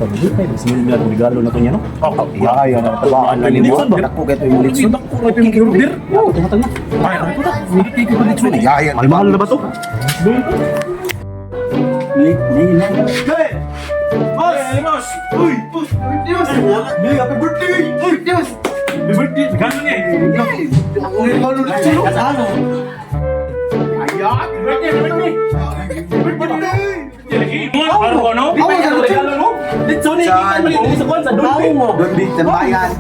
Bismillah, regalo na to niya, no? Oh, iya, tabaan na nimo. Dako kay to yung litson. Ako, ito yung order. Oo, tumatag na. Ay, ano to? Hindi ko litson. Iya, Mahal na ba to? Hey! Boss! Hey, boss! Uy! Boss! Dios! Happy birthday! Uy! Dios! Happy birthday! Gano'n niya eh! Ako yung lolo na sino? Ano? Ayan! Happy birthday! Happy birthday! Happy birthday! Ano ko, no? Ako yung regalo mo? Dito ni, ikan mo dito sa kwan, sa Dolby. Doon di tambayan.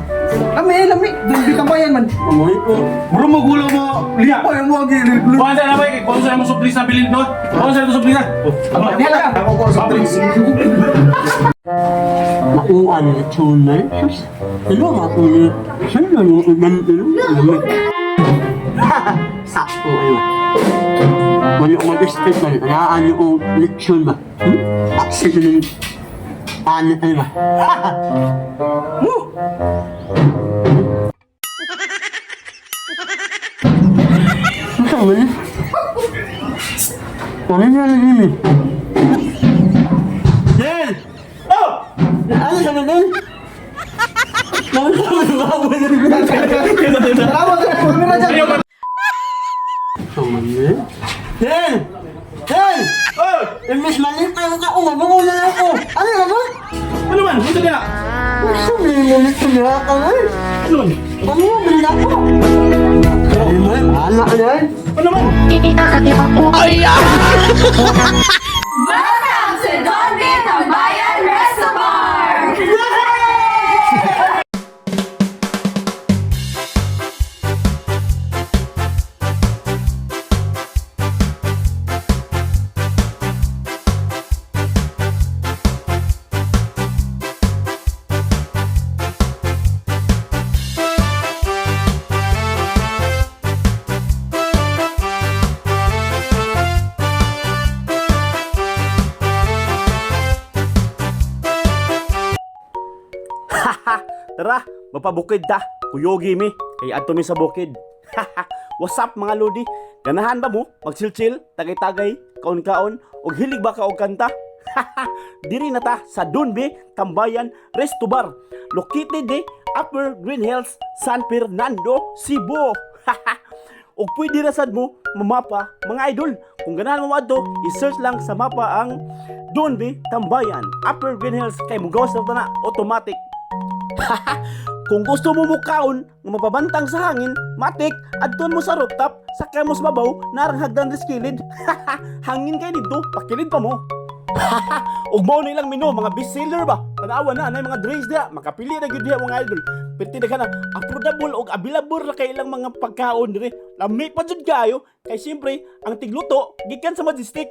Lami. Doon di tambayan man. Amoy ko. Bro, magulo mo! Liya! Ako yung mga gilid. Kuhan sa'yo na ba? Kuhan sa'yo mo suplis na bilhin doon? Kuhan sa'yo mo suplis na! Ako ko sa drinks. Nakuhaan na tunay. Hello, ako na. Saan na yung ulan? Sakto kayo. Wala ko mag-step man. Anaan yung leksyon ba? Accident. Ano tayo ba? Ito ba yun? Ano na lang yun eh? Del! Oh! Ano sa mga Del? Del! Del! Imbis maliit na ako, mabangunan ako! Ano na ba? Ano man? Ano niya? Sumimulit ko na ako eh! Ano? Ano mo, bilhin ako? Ay man, anak na yan! Ano man? Welcome to Donby Tambayan Reservoir! Tara, mapabukid ta. Kuyogi mi, kay adto mi sa bukid. What's up mga lodi? Ganahan ba mo? Magsilsil, tagay-tagay, kaon-kaon, ug hilig ba ka og kanta? Diri na ta sa Donby Tambayan Resto Bar, located Upper Green Hills, San Fernando, Cebu. Ug pwede ra sad mo mamapa mga idol. Kung ganahan mo adto, i-search lang sa mapa ang Donby Tambayan, Upper Green Hills kay mugawas na automatic. Kung gusto mo mukaon nga mapabantang sa hangin, matik, adton mo sa rooftop, sakay mo sa babaw, narang hagdan sa kilid. Hangin kay dito, pakilid pa mo. Ug mao na ilang menu, mga best seller ba? Tanawa na, anay mga drinks diha, makapili na gyud diha mga idol. Perti na affordable ug available ra kay ilang mga pagkaon dire. Lami pa jud kayo, kay siyempre ang tigluto gikan sa Majestic.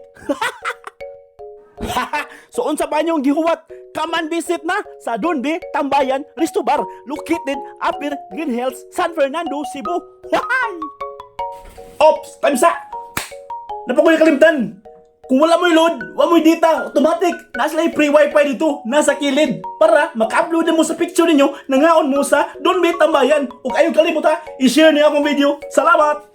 So unsa ba niyong gihuwat? Come and visit na sa Donby Tambayan Resto Bar, located Upper Green Hills, San Fernando, Cebu. Wahay! Ops! Kamsa! Napakuha kalimtan! Kung wala mo'y load, wala mo'y data, automatic, nasa lang free wifi dito, nasa kilid. Para maka-upload mo sa picture ninyo, nangaon mo sa Donby Tambayan. Huwag kayong kalimutan, i-share niyo akong video. Salamat!